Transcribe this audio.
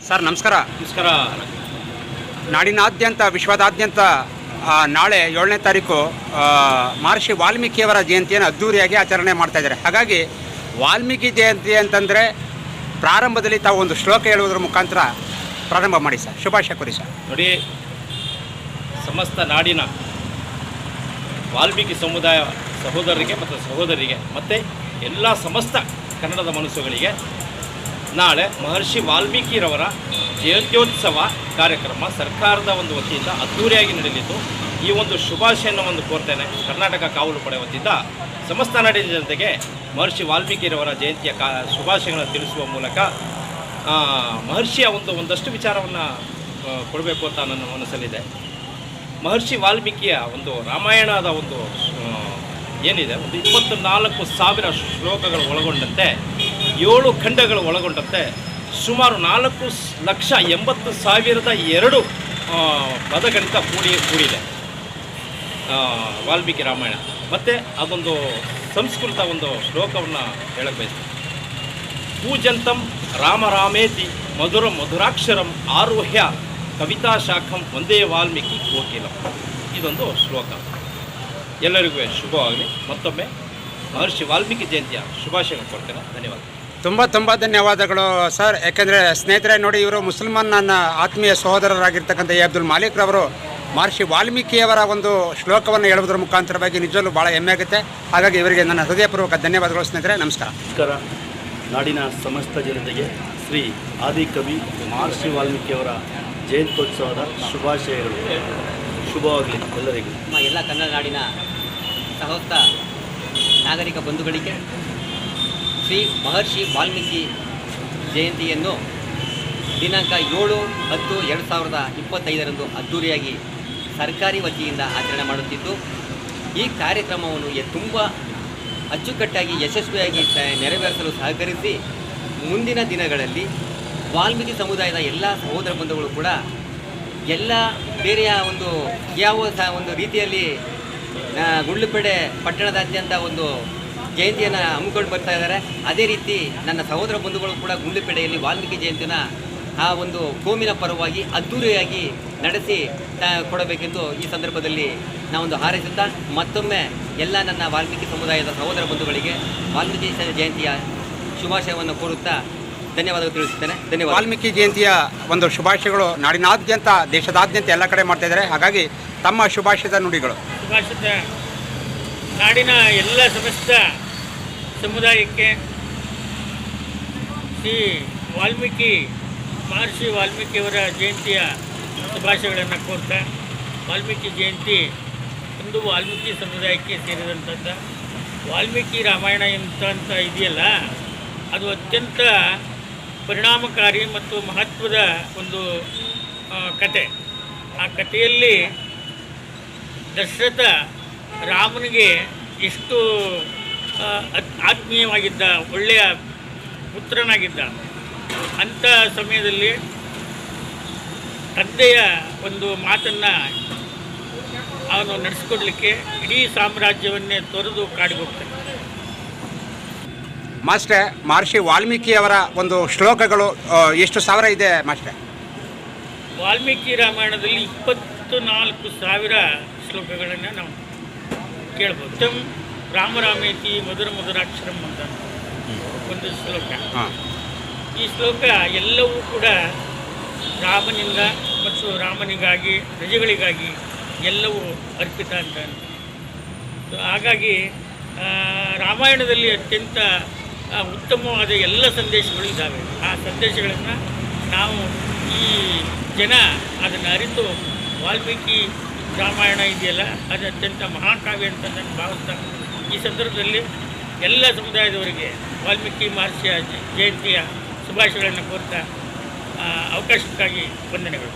Sir ನಮಸ್ಕಾರ. ನಮಸ್ಕಾರ. ನಾಡಿನಾದ್ಯಂತ ವಿಶ್ವದಾದ್ಯಂತ ನಾಳೆ 7ನೇ ತಾರೀಕು ಮಹರ್ಷಿ ವಾಲ್ಮೀಕಿಯವರ ಜಯಂತಿಯನ್ನು ಅದ್ದೂರಿಯಾಗಿ ಆಚರಣೆ ಮಾಡ್ತಾ ಇದ್ದಾರೆ. ಹಾಗಾಗಿ ವಾಲ್ಮೀಕಿ ಜಯಂತಿ ಅಂತಂದರೆ ಪ್ರಾರಂಭದಲ್ಲಿ ತಾವು ಒಂದು ಶ್ಲೋಕ ಹೇಳುವುದರ ಮುಖಾಂತರ ಪ್ರಾರಂಭ ಮಾಡಿ ಸರ್. ಶುಭಾಶಯ ಕೋರಿ ಸರ್. ನೋಡಿ, ಸಮಸ್ತ ನಾಡಿನ ವಾಲ್ಮೀಕಿ ಸಮುದಾಯ ಸಹೋದರರಿಗೆ ಮತ್ತು ಸಹೋದರಿಗೆ ಮತ್ತು ಎಲ್ಲ ಸಮಸ್ತ ಕನ್ನಡದ ಮನಸ್ಸುಗಳಿಗೆ ನಾಳೆ ಮಹರ್ಷಿ ವಾಲ್ಮೀಕಿರವರ ಜಯಂತ್ಯೋತ್ಸವ ಕಾರ್ಯಕ್ರಮ ಸರ್ಕಾರದ ಒಂದು ವತಿಯಿಂದ ಅದ್ದೂರಿಯಾಗಿ ನಡೆಯಲಿದ್ದು ಈ ಒಂದು ಶುಭಾಶಯವನ್ನು ಕೋರ್ತೇನೆ. ಕರ್ನಾಟಕ ಕಾವಲು ಪಡೆ ವತಿಯಿಂದ ಸಮಸ್ತ ನಾಡಿನ ಜನತೆಗೆ ಮಹರ್ಷಿ ವಾಲ್ಮೀಕಿರವರ ಜಯಂತಿಯ ಶುಭಾಶಯಗಳನ್ನು ತಿಳಿಸುವ ಮೂಲಕ ಮಹರ್ಷಿಯ ಒಂದಷ್ಟು ವಿಚಾರವನ್ನು ಕೊಡಬೇಕು ಅಂತ ನನ್ನ ಮನಸ್ಸಲ್ಲಿದೆ. ಮಹರ್ಷಿ ವಾಲ್ಮೀಕಿಯ ಒಂದು ರಾಮಾಯಣದ ಒಂದು ಏನಿದೆ, ಒಂದು 24,000 ಶ್ಲೋಕಗಳು ಒಳಗೊಂಡಂತೆ 7 ಖಂಡಗಳು ಒಳಗೊಂಡಂತೆ ಸುಮಾರು 4,80,002 ಪದಗಣಿತ ಕೂಡಿದೆ ವಾಲ್ಮೀಕಿ ರಾಮಾಯಣ. ಮತ್ತು ಅದೊಂದು ಸಂಸ್ಕೃತ ಒಂದು ಶ್ಲೋಕವನ್ನು ಹೇಳಕ್ಕೆ ಬಯಸ್ತೀನಿ. ಪೂಜಂತಂ ರಾಮರಾಮೇತಿ ಮಧುರಾಕ್ಷರಂ ಆರೋಹ್ಯ ಕವಿತಾ ಶಾಖಂ ಒಂದೇ ವಾಲ್ಮೀಕಿ ಕೋಕಿಲಂ. ಇದೊಂದು ಶ್ಲೋಕ. ಎಲ್ಲರಿಗೂ ಶುಭವಾಗಲಿ. ಮತ್ತೊಮ್ಮೆ ಮಹರ್ಷಿ ವಾಲ್ಮೀಕಿ ಜಯಂತಿಯ ಶುಭಾಶಯಗಳನ್ನು ಕೊಡ್ತೇನೆ. ಧನ್ಯವಾದ. ತುಂಬ ಧನ್ಯವಾದಗಳು ಸರ್. ಯಾಕೆಂದರೆ ಸ್ನೇಹಿತರೆ ನೋಡಿ, ಇವರು ಮುಸಲ್ಮಾನ್ ನನ್ನ ಆತ್ಮೀಯ ಸಹೋದರರಾಗಿರ್ತಕ್ಕಂಥ ಎ ಅಬ್ದುಲ್ ಮಾಲಿಕ್ ರವರು ಮಹರ್ಷಿ ವಾಲ್ಮೀಕಿಯವರ ಒಂದು ಶ್ಲೋಕವನ್ನು ಹೇಳುವುದರ ಮುಖಾಂತರವಾಗಿ ನಿಜವಲ್ಲೂ ಭಾಳ ಹೆಮ್ಮೆ ಆಗುತ್ತೆ. ಹಾಗಾಗಿ ಇವರಿಗೆ ನನ್ನ ಹೃದಯಪೂರ್ವಕ ಧನ್ಯವಾದಗಳು ಸ್ನೇಹಿತರೆ. ನಮಸ್ಕಾರ. ನಮಸ್ಕಾರ. ನಾಡಿನ ಸಮಸ್ತ ಜನತೆಗೆ ಶ್ರೀ ಆದಿಕವಿ ಮಹರ್ಷಿ ವಾಲ್ಮೀಕಿಯವರ ಜಯಂತ್ಯೋತ್ಸವದ ಶುಭಾಶಯಗಳು. ಶುಭವಾಗಲಿ ಎಲ್ಲರಿಗೂ. ನಮ್ಮ ಎಲ್ಲ ಕನ್ನಡ ನಾಡಿನ ಸಹೋದರ ನಾಗರಿಕ ಬಂಧುಗಳಿಗೆ ಶ್ರೀ ಮಹರ್ಷಿ ವಾಲ್ಮೀಕಿ ಜಯಂತಿಯನ್ನು ದಿನಾಂಕ 7/10/2025 ಅದ್ದೂರಿಯಾಗಿ ಸರ್ಕಾರಿ ವತಿಯಿಂದ ಆಚರಣೆ ಮಾಡುತ್ತಿದ್ದು, ಈ ಕಾರ್ಯಕ್ರಮವನ್ನು ತುಂಬ ಅಚ್ಚುಕಟ್ಟಾಗಿ ಯಶಸ್ವಿಯಾಗಿ ನೆರವೇರಿಸಲು ಸಹಕರಿಸಿ ಮುಂದಿನ ದಿನಗಳಲ್ಲಿ ವಾಲ್ಮೀಕಿ ಸಮುದಾಯದ ಎಲ್ಲ ಸಹೋದರ ಬಂಧುಗಳು ಕೂಡ ಎಲ್ಲ ಬೇರೆಯ ಒಂದು ಒಂದು ರೀತಿಯಲ್ಲಿ ಗುಂಡ್ಲುಪೇಟೆ ಪಟ್ಟಣದಾದ್ಯಂತ ಒಂದು ಜಯಂತಿಯನ್ನು ಹಮ್ಮಿಕೊಂಡು ಬರ್ತಾ ಇದ್ದಾರೆ. ಅದೇ ರೀತಿ ನನ್ನ ಸಹೋದರ ಬಂಧುಗಳು ಕೂಡ ಗುಂಡ್ಲುಪೇಟೆಯಲ್ಲಿ ವಾಲ್ಮೀಕಿ ಜಯಂತಿನ ಆ ಒಂದು ಕೋಮಿನ ಪರವಾಗಿ ಅದ್ದೂರಿಯಾಗಿ ನಡೆಸಿ ಕೊಡಬೇಕೆಂದು ಈ ಸಂದರ್ಭದಲ್ಲಿ ನಾವೊಂದು ಹಾರೈಸುತ್ತಾ ಮತ್ತೊಮ್ಮೆ ಎಲ್ಲ ನನ್ನ ವಾಲ್ಮೀಕಿ ಸಮುದಾಯದ ಸಹೋದರ ಬಂಧುಗಳಿಗೆ ವಾಲ್ಮೀಕಿ ಜಯಂತಿಯ ಶುಭಾಶಯವನ್ನು ಕೋರುತ್ತಾ ಧನ್ಯವಾದಗಳು ತಿಳಿಸುತ್ತೇನೆ. ಧನ್ಯವಾದ. ವಾಲ್ಮೀಕಿ ಜಯಂತಿಯ ಒಂದು ಶುಭಾಶಯಗಳು ನಾಡಿನಾದ್ಯಂತ ದೇಶದಾದ್ಯಂತ ಎಲ್ಲ ಕಡೆ ಮಾಡ್ತಾ ಇದ್ದಾರೆ. ಹಾಗಾಗಿ ತಮ್ಮ ಶುಭಾಶಯದ ನುಡಿಗಳು. ಶುಭಾಶಯ ನಾಡಿನ ಎಲ್ಲ ಸಮಸ್ತ ಸಮುದಾಯಕ್ಕೆ ಶ್ರೀ ಮಹರ್ಷಿ ವಾಲ್ಮೀಕಿಯವರ ಜಯಂತಿಯ ಶುಭಾಶಯಗಳನ್ನು ಕೋರ್ತಾ, ವಾಲ್ಮೀಕಿ ಜಯಂತಿ ಒಂದು ವಾಲ್ಮೀಕಿ ಸಮುದಾಯಕ್ಕೆ ಸೇರಿದಂಥದ್ದು. ವಾಲ್ಮೀಕಿ ರಾಮಾಯಣ ಅಂತ ಇದೆಯಲ್ಲ, ಅದು ಅತ್ಯಂತ ಪರಿಣಾಮಕಾರಿ ಮತ್ತು ಮಹತ್ವದ ಒಂದು ಕತೆ. ಆ ಕಥೆಯಲ್ಲಿ ದಶರಥ ರಾಮನಿಗೆ ಎಷ್ಟು ಆತ್ಮೀಯವಾಗಿದ್ದ, ಒಳ್ಳೆಯ ಪುತ್ರನಾಗಿದ್ದ. ಅಂಥ ಸಮಯದಲ್ಲಿ ತಂದೆಯ ಒಂದು ಮಾತನ್ನು ಅವನು ನಡೆಸ್ಕೊಡ್ಲಿಕ್ಕೆ ಇಡೀ ಸಾಮ್ರಾಜ್ಯವನ್ನೇ ತೊರೆದು ಕಾಡಿಗೆ ಹೋಗ್ತಾನೆ. ಮಾಸ್ಟ್ರೆ, ಮಹರ್ಷಿ ವಾಲ್ಮೀಕಿಯವರ ಒಂದು ಶ್ಲೋಕಗಳು ಎಷ್ಟು ಸಾವಿರ ಇದೆ ಮಾಸ್ಟ್ರೆ? ವಾಲ್ಮೀಕಿ ರಾಮಾಯಣದಲ್ಲಿ 24,000 ಶ್ಲೋಕಗಳನ್ನು ನಾವು ಕೇಳ್ಬೋದು. ತಮ್ ರಾಮರಾಮೇತಿ ಮಧುರಾಕ್ಷರಂ ಅಂತ ಒಂದು ಶ್ಲೋಕ. ಈ ಶ್ಲೋಕ ಎಲ್ಲವೂ ಕೂಡ ರಾಮನಿಂದ ಮತ್ತು ರಾಮನಿಗಾಗಿ, ಪ್ರಜೆಗಳಿಗಾಗಿ ಎಲ್ಲವೂ ಅರ್ಪಿತ ಅಂತ. ಹಾಗಾಗಿ ರಾಮಾಯಣದಲ್ಲಿ ಅತ್ಯಂತ ಉತ್ತಮವಾದ ಎಲ್ಲ ಸಂದೇಶಗಳು ಇದ್ದಾವೆ. ಆ ಸಂದೇಶಗಳನ್ನು ನಾವು ಈ ಜನ ಅದನ್ನು ಅರಿತು ವಾಲ್ಮೀಕಿ ರಾಮಾಯಣ ಇದೆಯಲ್ಲ, ಅದು ಅತ್ಯಂತ ಮಹಾಕಾವ್ಯ ಅಂತ ನಾನು ಭಾವಿಸ್ತಾ ಈ ಸಂದರ್ಭದಲ್ಲಿ ಎಲ್ಲ ಸಮುದಾಯದವರಿಗೆ ವಾಲ್ಮೀಕಿ ಮಹರ್ಷಿಯ ಜಯಂತಿಯ ಶುಭಾಶಯಗಳನ್ನು ಕೋರ್ತಾ ಅವಕಾಶಕ್ಕಾಗಿ ವಂದನೆಗಳು.